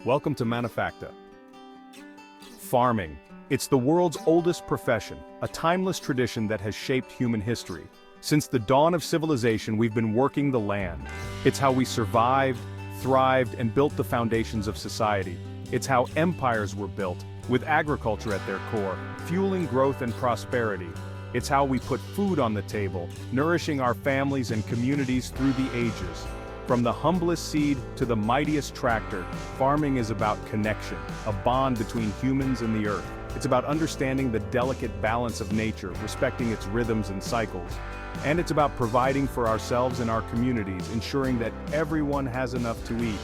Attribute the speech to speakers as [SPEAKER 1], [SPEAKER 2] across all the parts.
[SPEAKER 1] Welcome to Manafacta. Farming. It's the world's oldest profession, a timeless tradition that has shaped human history. Since the dawn of civilization, we've been working the land. It's how we survived, thrived, and built the foundations of society. It's how empires were built, with agriculture at their core, fueling growth and prosperity. It's how we put food on the table, nourishing our families and communities through the ages. From the humblest seed to the mightiest tractor, farming is about connection, a bond between humans and the earth. It's about understanding the delicate balance of nature, respecting its rhythms and cycles. And it's about providing for ourselves and our communities, ensuring that everyone has enough to eat.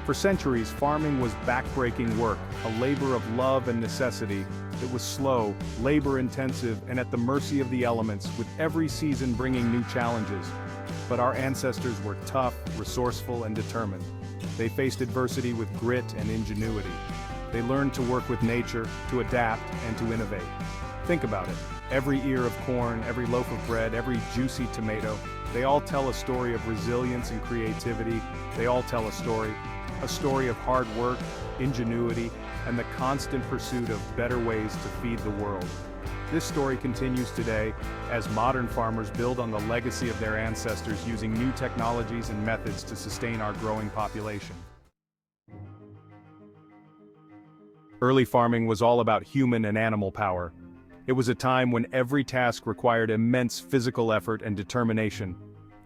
[SPEAKER 1] For centuries, farming was backbreaking work, a labor of love and necessity. It was slow, labor-intensive, and at the mercy of the elements, with every season bringing new challenges. But our ancestors were tough, resourceful, and determined. They faced adversity with grit and ingenuity. They learned to work with nature, to adapt, and to innovate. Think about it. Every ear of corn, every loaf of bread, every juicy tomato, they all tell a story of resilience and creativity. They all tell a story of hard work, ingenuity, and the constant pursuit of better ways to feed the world. This story continues today as modern farmers build on the legacy of their ancestors using new technologies and methods to sustain our growing population. Early farming was all about human and animal power. It was a time when every task required immense physical effort and determination.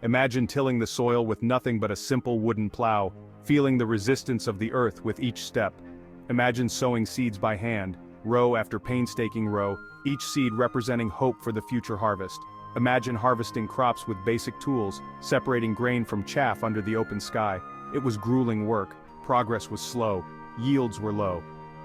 [SPEAKER 1] Imagine tilling the soil with nothing but a simple wooden plow, feeling the resistance of the earth with each step. Imagine sowing seeds by hand, row after painstaking row, each seed representing hope for the future harvest. Imagine harvesting crops with basic tools, separating grain from chaff under the open sky. It was grueling work, progress was slow, yields were low.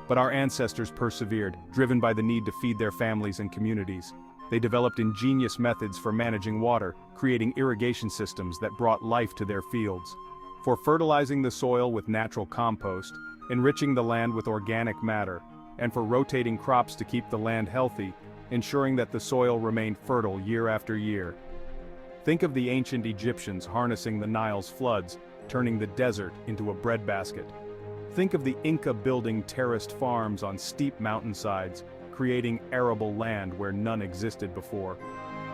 [SPEAKER 1] But our ancestors persevered, driven by the need to feed their families and communities. They developed ingenious methods for managing water, creating irrigation systems that brought life to their fields. For fertilizing the soil with natural compost, enriching the land with organic matter, and for rotating crops to keep the land healthy, ensuring that the soil remained fertile year after year. Think of the ancient Egyptians harnessing the Nile's floods, turning the desert into a breadbasket. Think of the Inca building terraced farms on steep mountainsides, creating arable land where none existed before.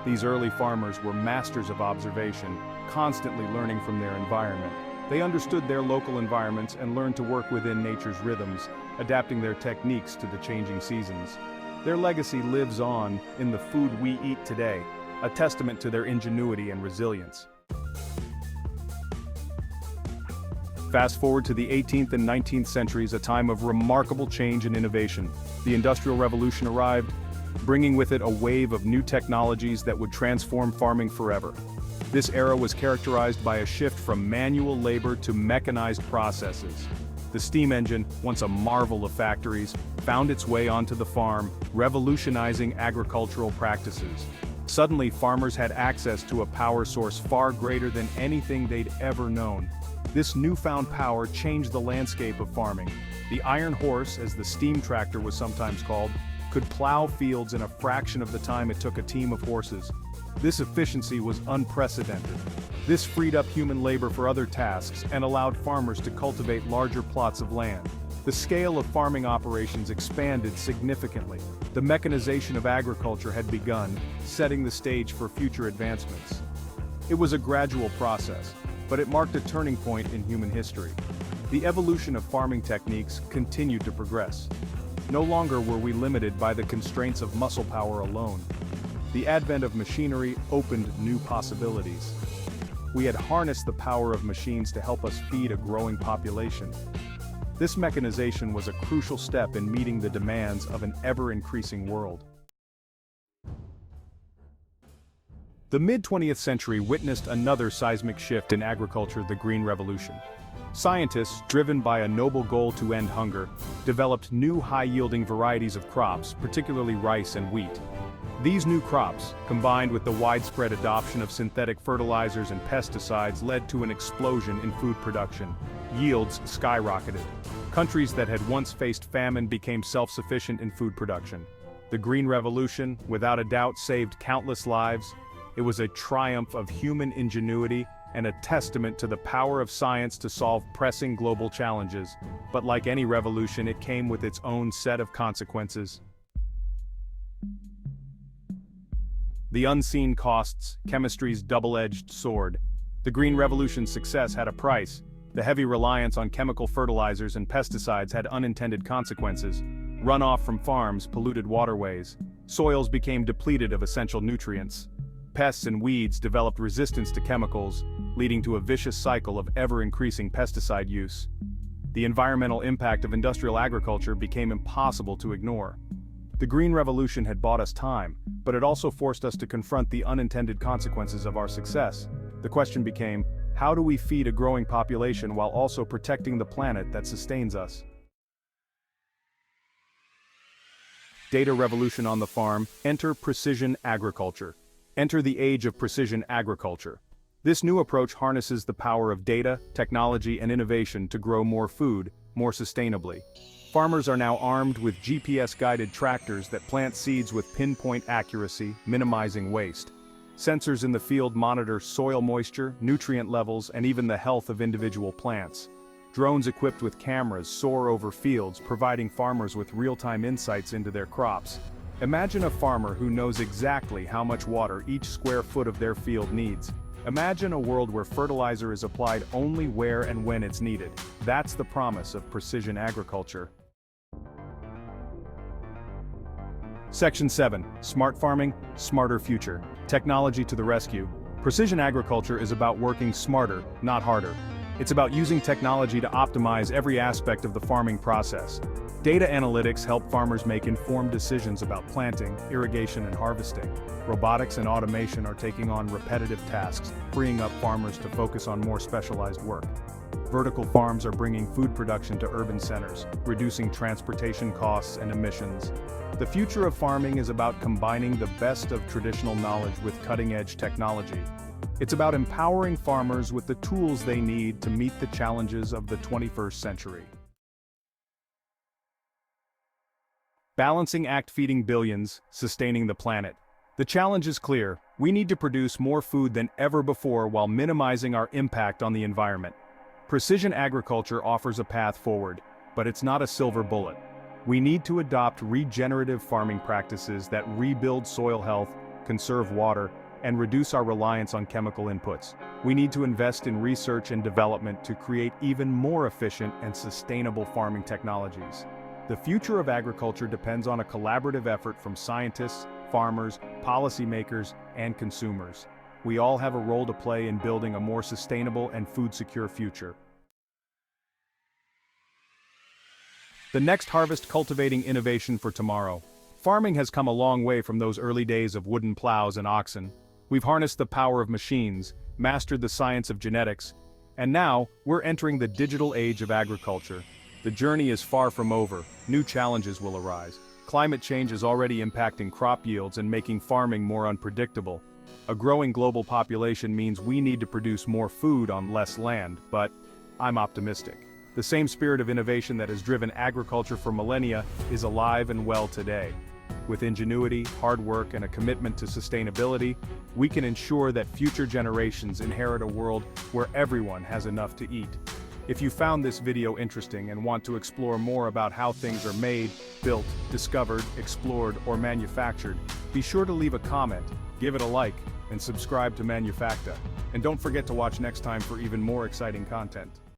[SPEAKER 1] These early farmers were masters of observation, constantly learning from their environment. They understood their local environments and learned to work within nature's rhythms, adapting their techniques to the changing seasons. Their legacy lives on in the food we eat today, a testament to their ingenuity and resilience. Fast forward to the 18th and 19th centuries, a time of remarkable change and innovation. The Industrial Revolution arrived, bringing with it a wave of new technologies that would transform farming forever. This era was characterized by a shift from manual labor to mechanized processes. The steam engine, once a marvel of factories, found its way onto the farm, revolutionizing agricultural practices. Suddenly, farmers had access to a power source far greater than anything they'd ever known. This newfound power changed the landscape of farming. The iron horse, as the steam tractor was sometimes called, could plow fields in a fraction of the time it took a team of horses. This efficiency was unprecedented. This freed up human labor for other tasks and allowed farmers to cultivate larger plots of land. The scale of farming operations expanded significantly. The mechanization of agriculture had begun, setting the stage for future advancements. It was a gradual process, but it marked a turning point in human history. The evolution of farming techniques continued to progress. No longer were we limited by the constraints of muscle power alone. The advent of machinery opened new possibilities. We had harnessed the power of machines to help us feed a growing population. This mechanization was a crucial step in meeting the demands of an ever-increasing world. The mid-20th century witnessed another seismic shift in agriculture, the Green Revolution. Scientists, driven by a noble goal to end hunger, developed new high-yielding varieties of crops, particularly rice and wheat. These new crops, combined with the widespread adoption of synthetic fertilizers and pesticides, led to an explosion in food production. Yields skyrocketed. Countries that had once faced famine became self-sufficient in food production. The Green Revolution, without a doubt, saved countless lives. It was a triumph of human ingenuity and a testament to the power of science to solve pressing global challenges. But like any revolution, it came with its own set of consequences. The unseen costs, chemistry's double-edged sword. The Green Revolution's success had a price. The heavy reliance on chemical fertilizers and pesticides had unintended consequences. Runoff from farms polluted waterways. Soils became depleted of essential nutrients. Pests and weeds developed resistance to chemicals, leading to a vicious cycle of ever-increasing pesticide use. The environmental impact of industrial agriculture became impossible to ignore. The Green Revolution had bought us time, but it also forced us to confront the unintended consequences of our success. The question became, how do we feed a growing population while also protecting the planet that sustains us? Data revolution on the farm. Enter precision agriculture. Enter the age of precision agriculture. This new approach harnesses the power of data, technology, and innovation to grow more food, more sustainably. Farmers are now armed with GPS-guided tractors that plant seeds with pinpoint accuracy, minimizing waste. Sensors in the field monitor soil moisture, nutrient levels, and even the health of individual plants. Drones equipped with cameras soar over fields, providing farmers with real-time insights into their crops. Imagine a farmer who knows exactly how much water each square foot of their field needs. Imagine a world where fertilizer is applied only where and when it's needed. That's the promise of precision agriculture. Section 7. Smart Farming, Smarter Future. Technology to the rescue. Precision agriculture is about working smarter, not harder. It's about using technology to optimize every aspect of the farming process. Data analytics help farmers make informed decisions about planting, irrigation, and harvesting. Robotics and automation are taking on repetitive tasks, freeing up farmers to focus on more specialized work. Vertical farms are bringing food production to urban centers, reducing transportation costs and emissions. The future of farming is about combining the best of traditional knowledge with cutting-edge technology. It's about empowering farmers with the tools they need to meet the challenges of the 21st century. Balancing act: feeding billions, sustaining the planet. The challenge is clear. We need to produce more food than ever before while minimizing our impact on the environment. Precision agriculture offers a path forward, but it's not a silver bullet. We need to adopt regenerative farming practices that rebuild soil health, conserve water, and reduce our reliance on chemical inputs. We need to invest in research and development to create even more efficient and sustainable farming technologies. The future of agriculture depends on a collaborative effort from scientists, farmers, policymakers, and consumers. We all have a role to play in building a more sustainable and food-secure future. The next harvest: cultivating innovation for tomorrow. Farming has come a long way from those early days of wooden plows and oxen. We've harnessed the power of machines, mastered the science of genetics, and now we're entering the digital age of agriculture. The journey is far from over. New challenges will arise. Climate change is already impacting crop yields and making farming more unpredictable. A growing global population means we need to produce more food on less land, but I'm optimistic. The same spirit of innovation that has driven agriculture for millennia is alive and well today. With ingenuity, hard work, and a commitment to sustainability, we can ensure that future generations inherit a world where everyone has enough to eat. If you found this video interesting and want to explore more about how things are made, built, discovered, explored, or manufactured, be sure to leave a comment, give it a like, and subscribe to Manafacta. And don't forget to watch next time for even more exciting content.